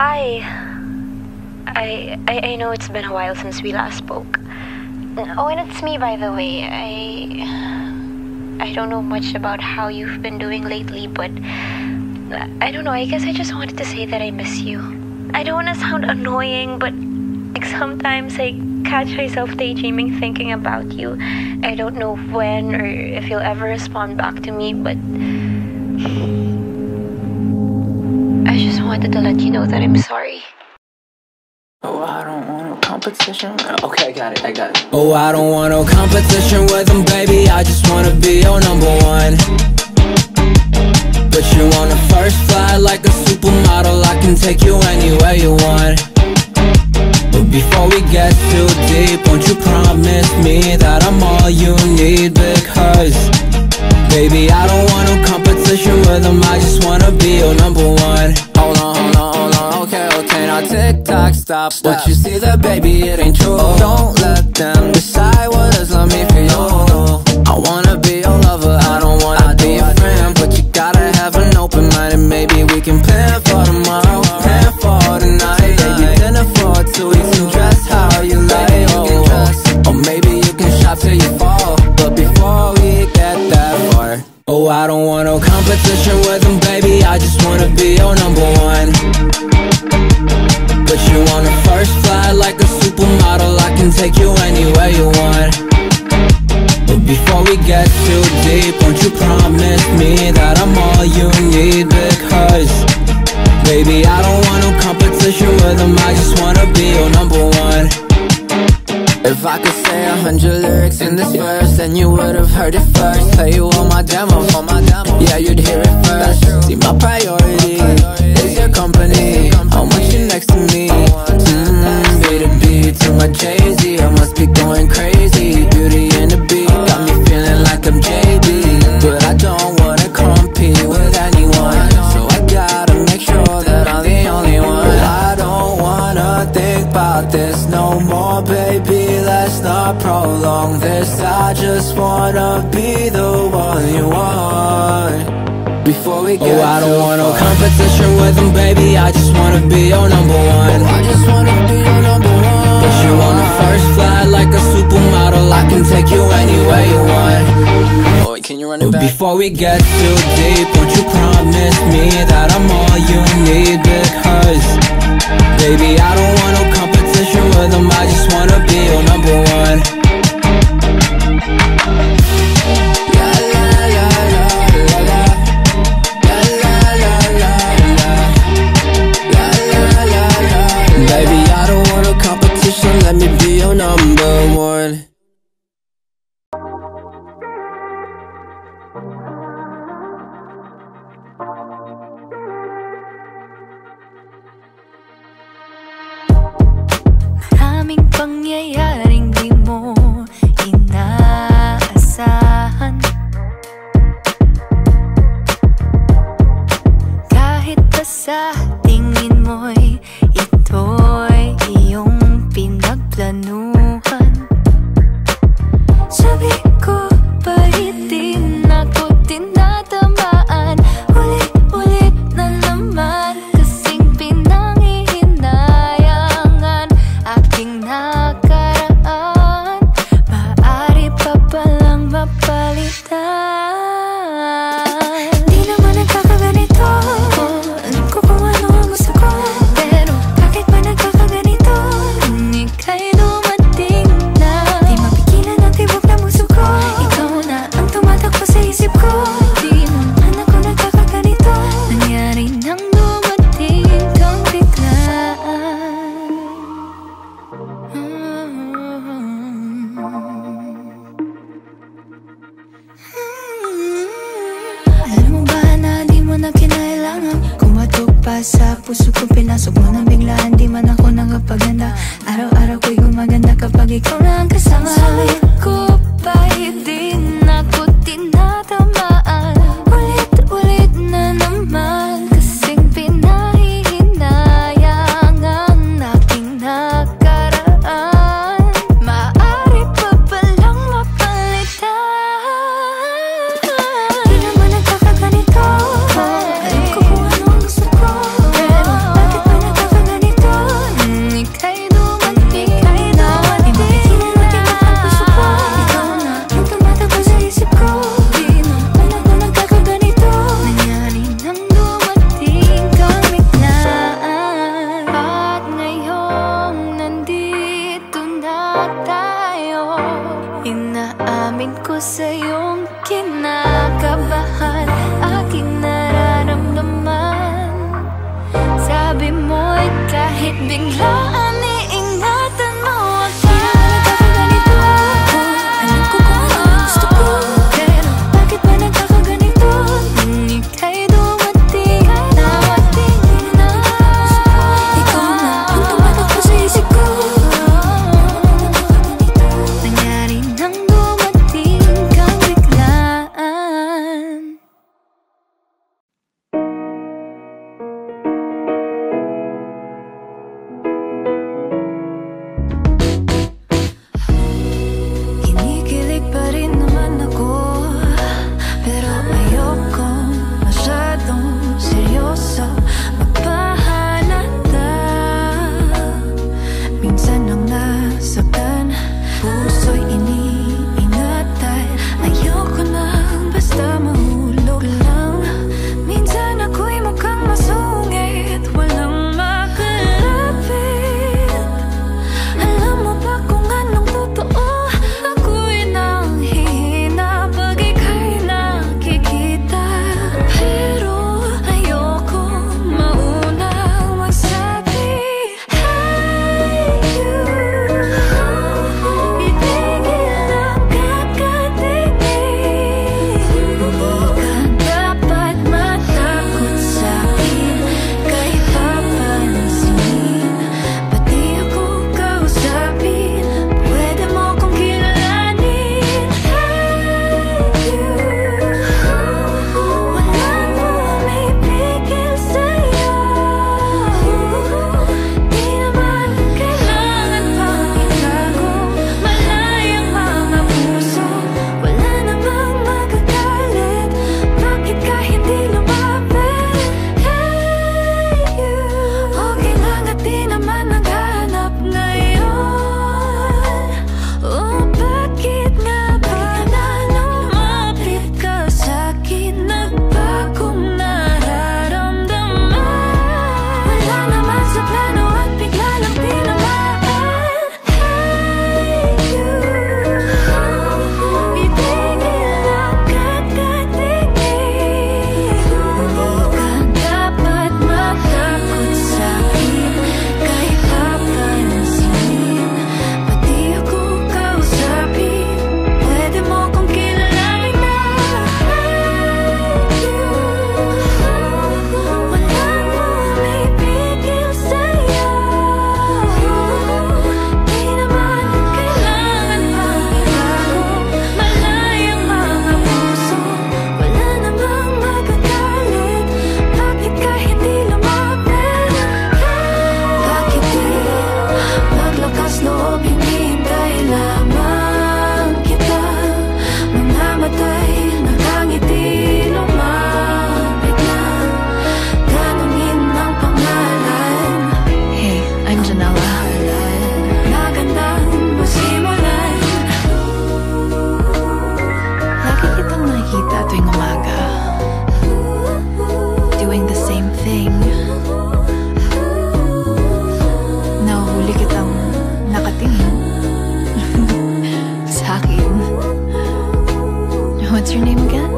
Hi. I know it's been a while since we last spoke. Oh, and it's me, by the way. I don't know much about how you've been doing lately, but I don't know. I guess I just wanted to say that I miss you. I don't want to sound annoying, but like sometimes I catch myself daydreaming thinking about you. I don't know when or if you'll ever respond back to me, but I just wanted to let you know that I'm sorry. Oh, I don't want no competition. Okay, I got it. Oh, I don't want no competition with them, baby. I just wanna be your number one. Put you on the first flight like a supermodel. I can take you anywhere you want. But before we get too deep, won't you promise me that I'm all you need? Because, baby, I don't want no competition with them. I just wanna be your number one. Hold on, okay, now tick-tock, stop. But you see that, baby, it ain't true. Don't let them decide what is love me for you. I wanna be your lover, I don't wanna be your friend. But you gotta have an open mind, and maybe we can plan for tomorrow, plan for tonight. Maybe dinner for 2 weeks and dress how you like. Or maybe you can shop till you fall. But before we get that far, oh, I don't want no competition with them, baby. I just wanna be your number one. Put you on the first flight like a supermodel. I can take you anywhere you want. But before we get too deep, won't you promise me that I'm all you need? Because, baby, I don't want no competition with them. I just wanna be your number one. If I could say 100 lyrics in this verse, then you would've heard it first. Play you on my demo, yeah, you'd hear it first. See, my priority is your company. I want you next to me. B to B to my Jay-Z, I must be going crazy. Beauty and the beat got me feeling like I'm JB. But I don't wanna compete with anyone, so I gotta make sure that I'm the only one. I don't wanna think about this no more, baby. Let's not prolong this. I just wanna be the one you want. Before we get I don't want no competition with them, baby. I just wanna be your number one. I just wanna be your number one. Put you on the first flight like a supermodel. I can take you anywhere you want. Oh, can you run it back? Before we get too deep, won't you promise me that I'm all you need? Because, baby, I don't want no competition with them. I just wanna be your number one. Baby, I don't want no competition, let me be your number one. Maraming pangyayaring di mo inaasahan. Kahit pa sa tingin mo'y ito'y iyong pinagplanuhan. Sabi ko bahit din ako tinatamaan. Ulit-ulit na naman kasing pinangihinayangan aking nakaraan. Maaari pa palang mapalitan. Di naman nagkakaganito. Alam ko kung ano ang gusto ko. Pero bakit ba nagkakaganito? Kung ika'y dumating na, di mapigilan ang tibok na puso ko. Ikaw na ang tumatakbo sa isip ko. Di naman ako nagkakaganito. Nangyari nang dumating kang biglaan. Alam mo ba na di mo na kinailangan kumatok pa sa puso ko, pinasok mo na biglaan. Di man ako nakapaganda, araw-araw ko'y gumaganda kapag ikaw na ang kasama. Sabi ko bahit din ako tinatamaan. Ulit-ulit na naman kasing pinahihinayangan aking nakaraan. Maaari pa palang mapalitan. Di naman nagkakaganito. Alam ko kung ano ang gusto ko. Pero bakit ba nagkakaganito? sa iyong kinakabahan, aking nararamdaman. Sabi mo'y kahit biglaan, iingatan mo ako. Ganito, alam ko kung ano ang gusto ko, pero bakit ba nagkakaganito? Nung ika'y dumating na, ikaw na ang tumatakbo sa isip ko. Nangyari nang dumating kang biglaan. Kinikilig pa rin naman ako, pero ayoko masyadong seryoso magpahalata. Minsan lang nasaktan, puso'y iniingatan. Ayoko nang basta mahulog lang. Minsan ako'y mukhang masungit, walang makalapit. Alam mo ba kung anong totoo? Ako'y nanghihina pag ika'y nakikita. Pero ayoko maunang magsabi, hey you, itigil ang kakatingin. Ka dapat matakot sa'kin, kay papansinin. Pati ako kausapin, pwede mo kong kilalanin. Hey you, walang pumipigil sa'yo. Di naman kailangan pang itago, malayang mga puso. Wala namang magagalit, bakit ka hindi lumapit? Hey you, okay lang at di naman naghahanap ngayon. Oh, bakit nga ba na lumapit ka sa'kin? Nagbagong nararamdaman. Wala naman sa plano at bigla lang tinamaan. Hey you, itigil ang kakatingin. Ka dapat matakot sa'kin, kay papansinin. Pati ako kausapin, pwede mo kong kilalanin na. Hey you, walang pumipigil sa'yo. Di naman kailangan pang itago, malayang mga puso. Wala namang magagalit, bakit ka hindi lumapit? Bakit di maglakas loob, hinihintay lamang kita. Mamamatay, nakangiti, lumapit na. Tanungin ang pangalan. Hey, I'm Janella. Magandang masimulan. Lagi kitang nakikita tuwing umaga, doing the same thing. Nahuhuli kitang nakatingin sa akin. What's your name again?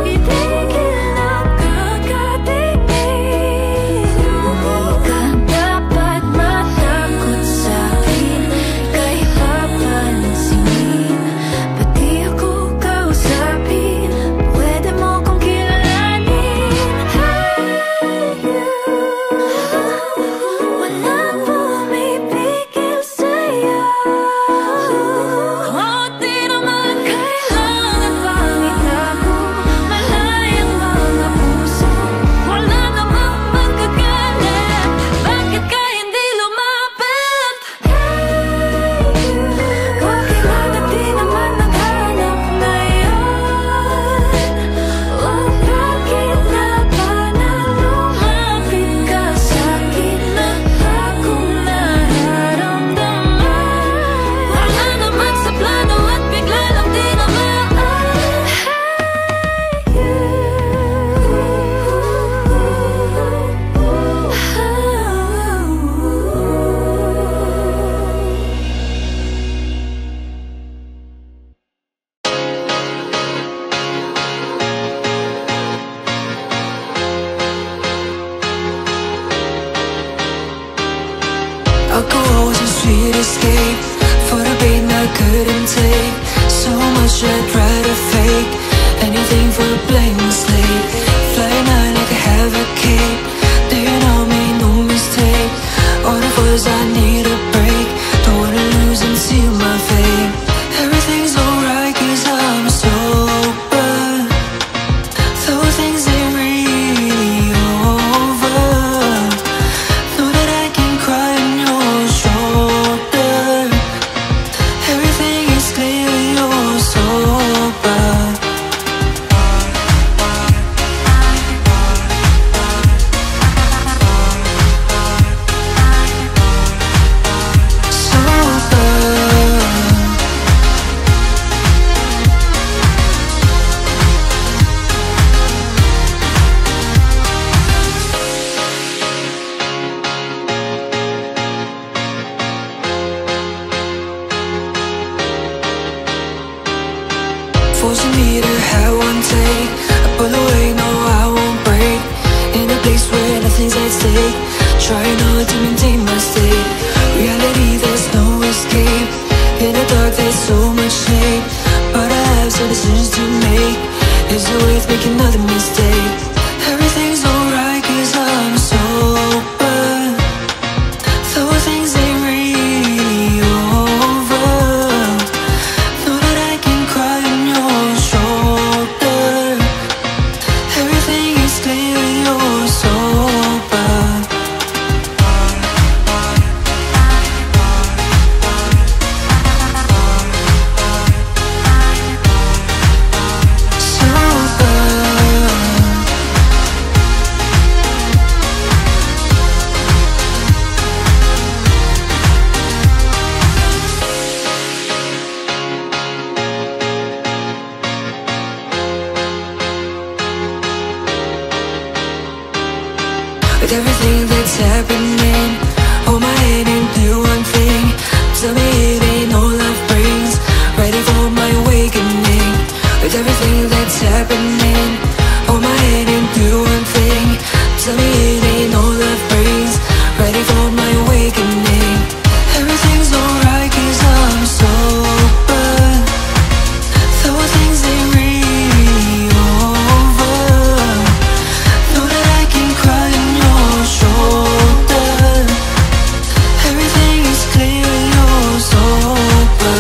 Itigil ang kakatingin. Ka dapat matakot sa'kin, kay papansinin. Pati ako kausapin, pwede mo kong kilalanin. Hey you, walang pumipigil sa'yo. couldn't take. So much I'd rather fake anything for a blank slate. Flying high like I have a cape. Do you know me? No mistake. All the voices I need a break. Don't wanna lose and seal my fate. Everything's alright 'cause I'm sober. Though things ain't really over. Know that I can cry on your shoulder. Everything is clear when you're sober. Forcing me to have one take. I pull away, no I won't break. In a place where nothing's at stake. Trying hard to maintain my state. Reality, there's no escape. In the dark, there's so much hate. But I have some decisions to make. Is it worth making another mistake? Everything's alright 'cause I'm sober. Though things ain't really over. Know that I can cry on your shoulder. Everything is clear when you're sober. With everything that's happening, hold my hand and do one thing. Tell me it ain't all love brings. Ready for my awakening. With everything that's happening, hold my hand and do one thing. Tell me it ain't all love brings. Ready for my awakening. Everything's alright 'cause I'm sober. Though things ain't really over. Know that I can cry on your shoulder. Everything is clear when you're sober.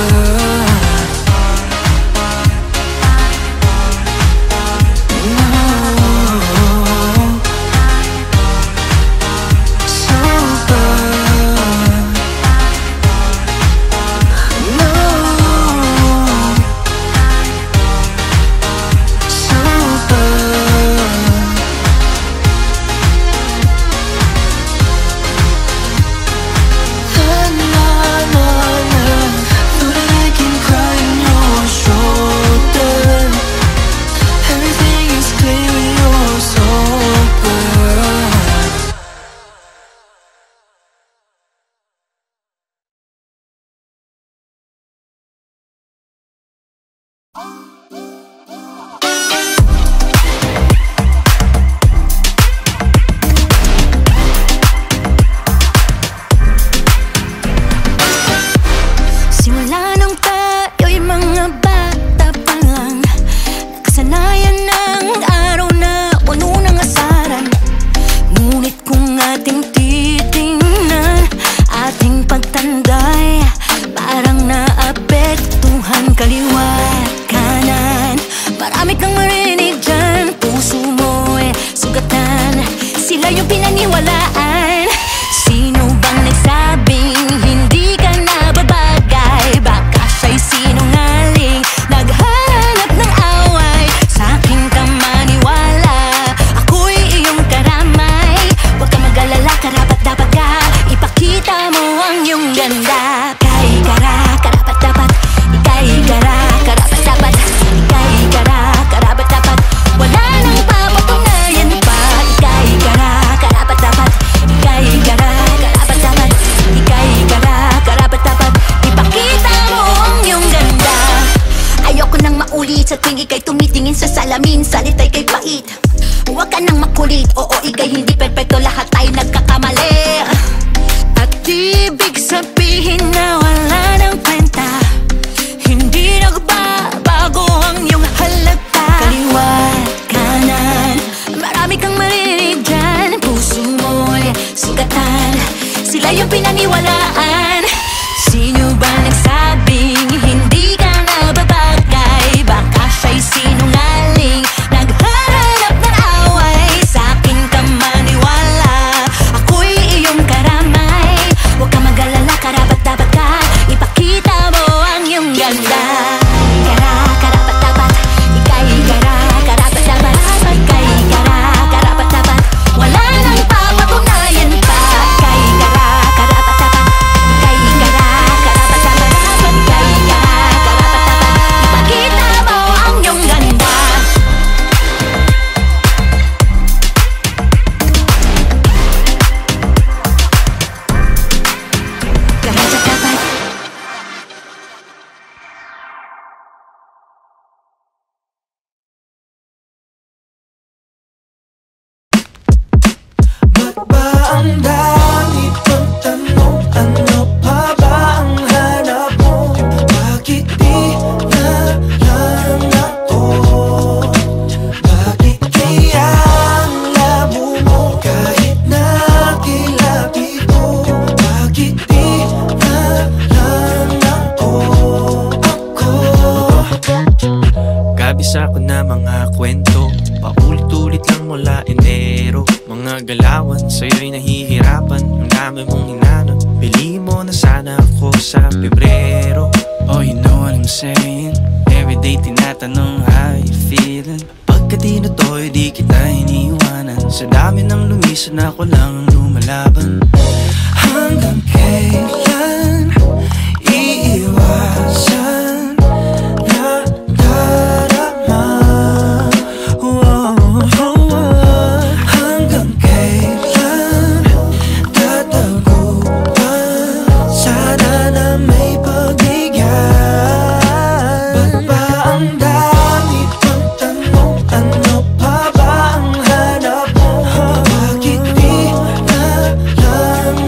salamin, salita'y kay pait. Huwag ka nang makulit, oo ikay hindi perpekto, lahat tayo nagkakamali. At ibig sabihin na wala nang kwenta nababasa ko na mga kwento, paulit-ulit lang mula Enero. Mga galawan, sa'yo'y nahihirapan. Ang dami mong hinanap, pili mo na sana ako sa Pebrero. Oh, you know what I'm saying? Everyday tinatanong how you feeling. Pagka tinutoy, di kita iniiwanan. Sa dami ng lumisan, ako lang ang lumalaban. Hanggang kailan iiwasan na darama? Hanggang kailan tatago pa? Sana na may pagbigyan. Ba't ba ang dami pang tanong? Ano pa ba ang hanap mo? Bakit di na lang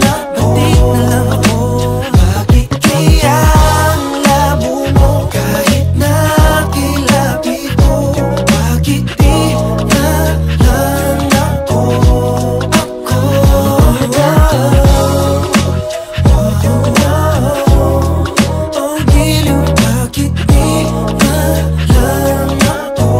ako? Bakit kaya ang labo mo? Kahit nakilapit ko, bakit di na lang ako? Oh, giliw, bakit di na lang ako?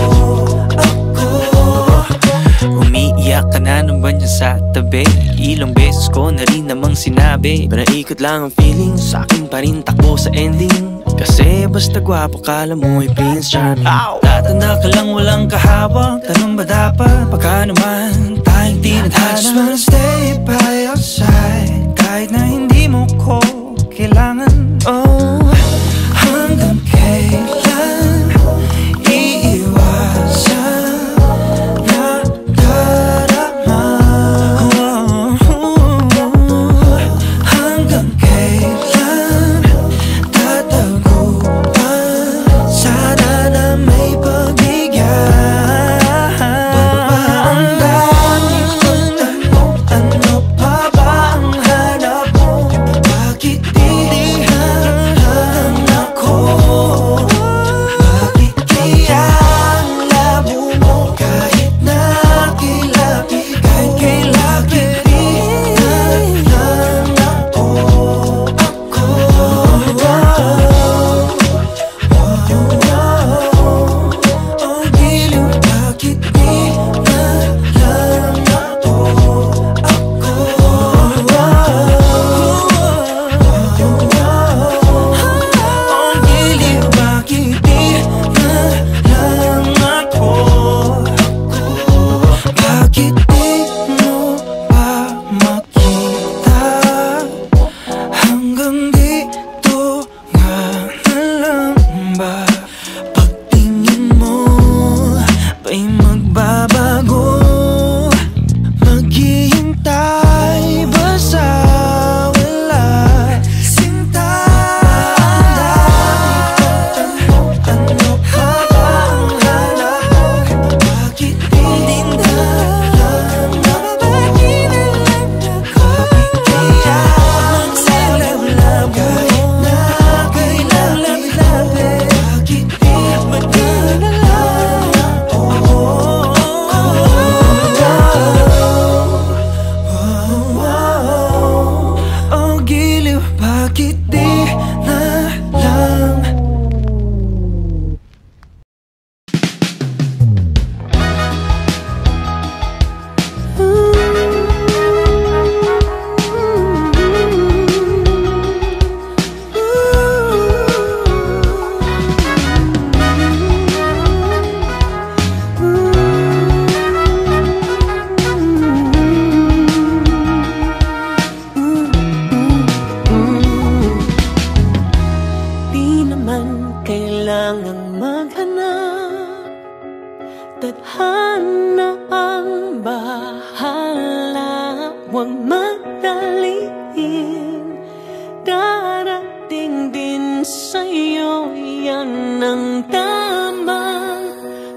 Umiiyak ka na nung ba niya sa tabi? Ilang beses ko na rin namang sinabi, panaikot lang ang feeling, sa akin pa rin takbo sa ending. Kasi basta gwapo kala mo ay Prince Charming. Tatanda ka lang walang kahawak, ganun ba dapat? Baka naman tayong tinadhana. I just wanna stay by your side, kahit na hindi mo ko kailangan. Oh, hanggang kailan iiwasan na darama? Hanggang kailan tatago pa? Sana na may pagbigyan. Ba't ba ang dami kong tanong? Ano pa ba ang hanap mo? Bakit di na lang ako? Bakit kaya ang labo mo? Kahit nakilapit, kahit kailapit, di na lang ako. Oh, giliw, bakit di na lang ako? Oh, giliw, bakit di na lang ako? Bakit di mo ba makita? Hanggang dito nga na lang ba? Pagtingin mo ba'y magbabago? Maghihintay ba sa wala? Sinta, ang dami kong tanong. Ano pa ba ang hanap mo? Bakit di na lang ako? Bakit kaya magsalab-labo? Kahit na kailangan-lapit, bakit di na lang ako? Oh, giliw, bakit di na lang? Di naman kailangang maghanap, tadhana ang bahala. Huwag magdaliin, darating din sa'yo yan ang tamang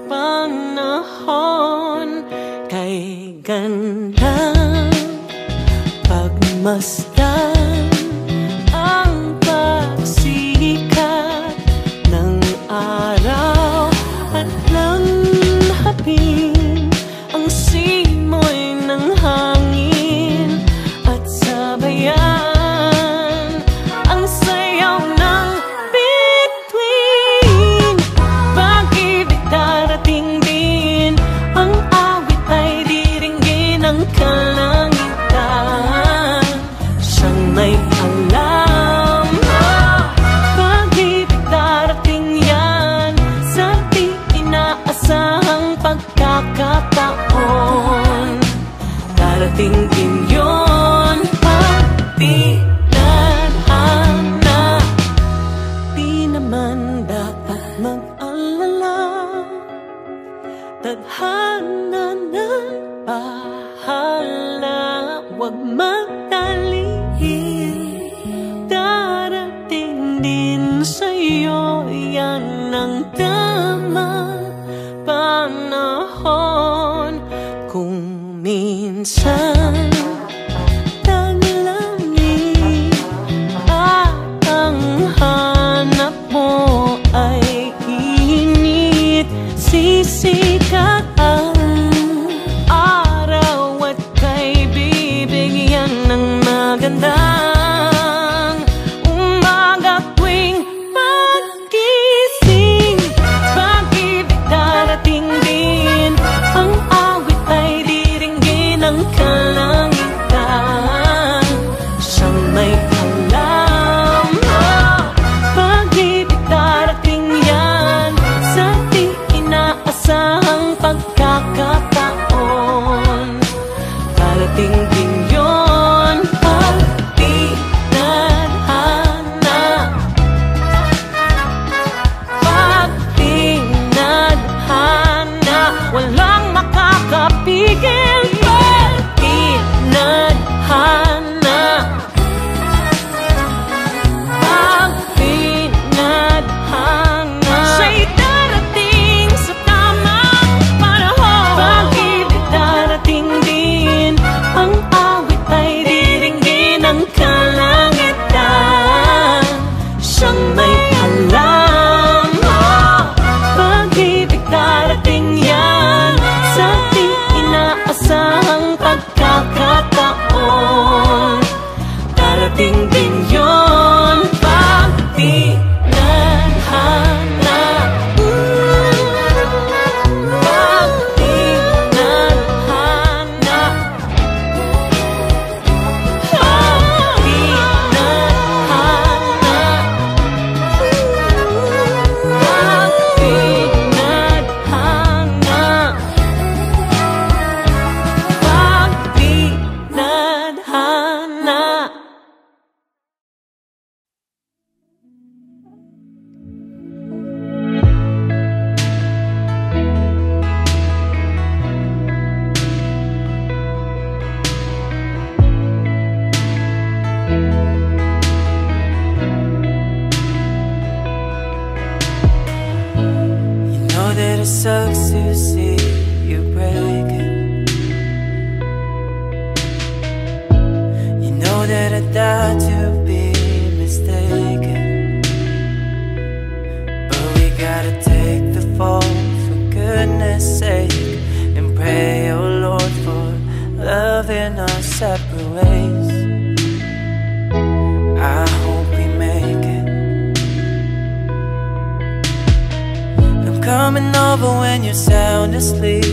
panahon. Kay gandang pagmasdan ang pagsikat ng araw at langhapin ang simoy ng hangin at sabayan ang sayaw ng bituin. Pag-ibig din sa'yo, yan ang tama panahon. Kung minsan taglamig at ang hanap mo ay init, sisikat ang araw at kay bibigyan ng magandang umaga tuwing magising. Pag-ibig darating din, ang awit ay diringgin ng kalangitan. Siyang may alam, pag-ibig darating yan sa di inaasahang pagkakataon. Darating din yun pag di nadhana, pag di nadhana, walang makakapigil pag di nadhana, pag di nadhana. Siya'y darating sa tamang panahon. Pag-ibig darating din, ang awit ay diringgin ng kalangitan. Siyang may alam, pag-ibig darating yan sa di inaasahang pagkakataon. Darating din yun pag di nadhana, pag di nadhana, pag di nadhana, pag di nadhana, pag di nadhana. You know that it sucks to see you breaking. You know that I died to be mistaken. But we gotta take the fall for goodness sake, and pray, oh Lord, for love in our separate ways. I hope we make it. I'm coming over when you're sound asleep,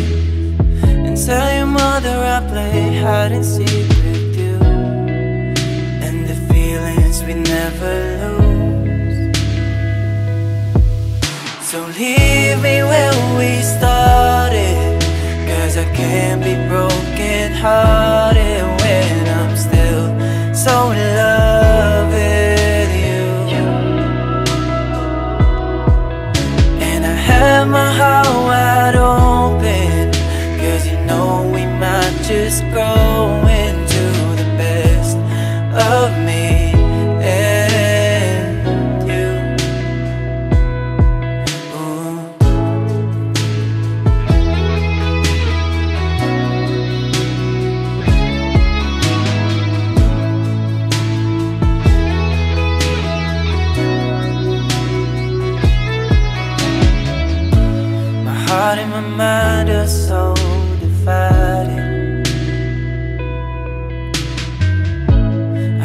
and tell your mother I play hide and seek with you, and the feelings we never lose. So leave me where we started, 'cause I can't be broken hearted when I'm still so in love with you. And I have my heart wide open, 'cause you know we might just grow into the best of me and you. Ooh. My heart and my mind are so divided.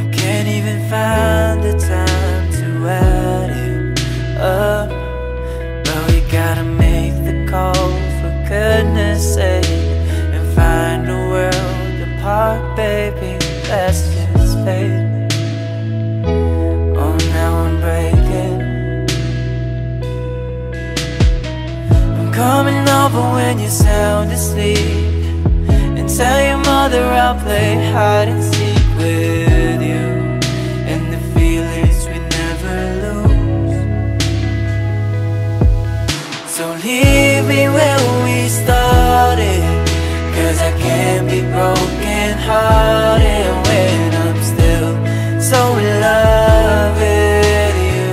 I can't even find the time to add it up, but we gotta make the call for goodness sake, and find a world apart, baby. That's just fate. Oh, now I'm breaking. I'm coming over when you're sound asleep, and tell your mother I'll play hide and seek with you, and the feelings we never lose. So leave me where we started, 'cause I can't be broken hearted when I'm still so in love with you.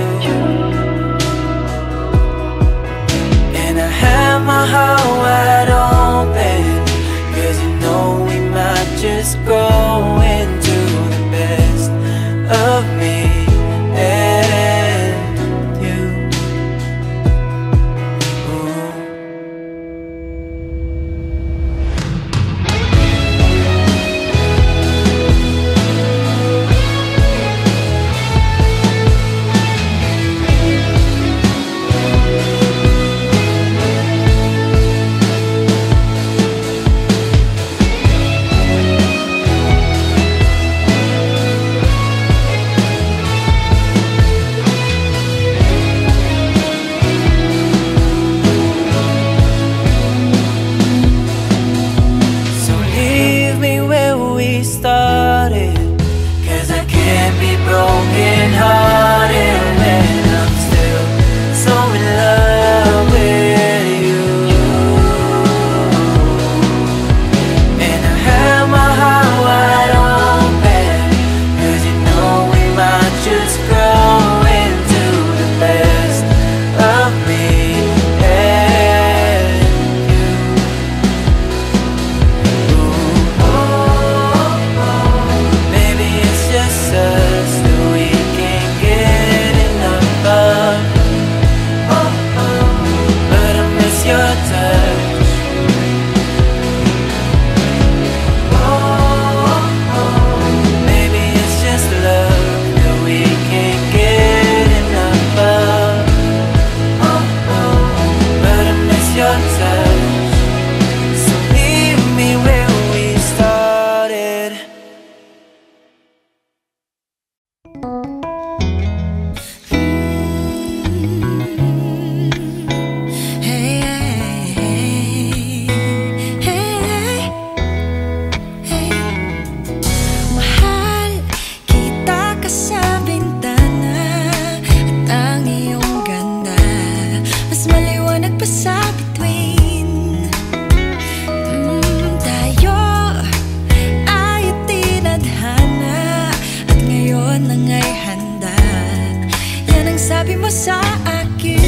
Anong sabi mo sa akin?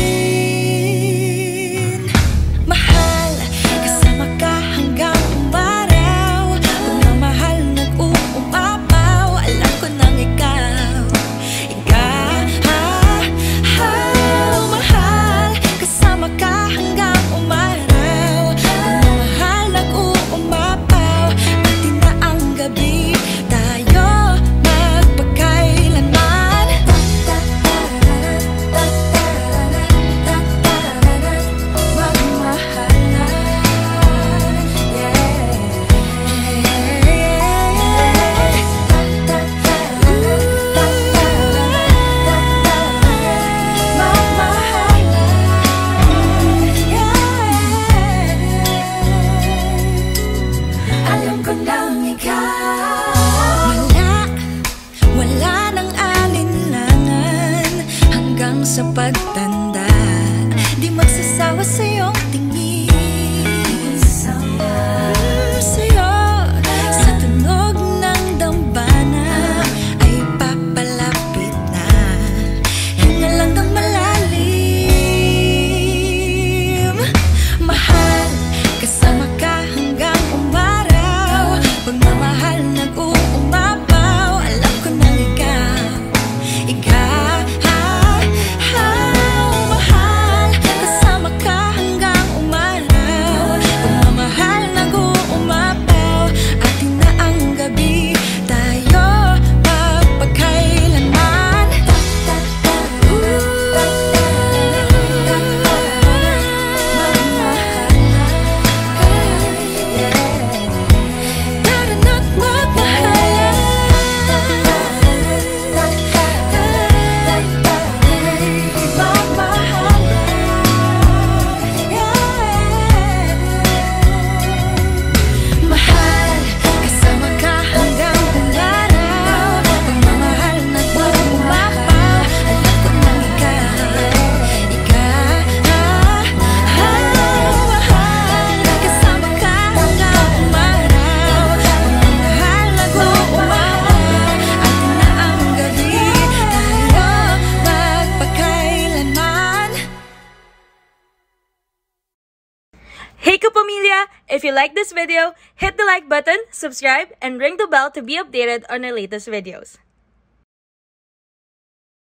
Mahal, kasama ka hanggang umaraw. Pagmamahal nag-uumapaw. Alam ko nang ikaw mahal, kasama ka hanggang umaraw. Pagmamahal nag-uumapaw. Pati na ang gabi, tayo magpakailanman. Alam ko nang ikaw wala nang alinlangan. Hanggang sa pagtanda, di magsasawa sa iyong tingin. Sa'yo, sa tunog ng dambana, ay papalapit na. Hinga lang ng malalim. Mahal, kasama ka hanggang umaraw. Pagmamahal nag-uumapaw. Alam ko nang ikaw mahal, kasama ka hanggang umaraw. Pagmamahal nag-uumapaw. Atin na ang gabi, tayo magpakailanman. Tara na't magmahalan. Mahal, kasama ka hanggang umaraw. Pagmamahal nag-uumapaw. Alam ko nang mahal, kasama ka hanggang umaraw. Pagmamahal nag-uumapaw. Atin na ang gabi, tayo magpakailanman. Hey Kapamilya! If you like this video, hit the like button, subscribe, and ring the bell to be updated on our latest videos.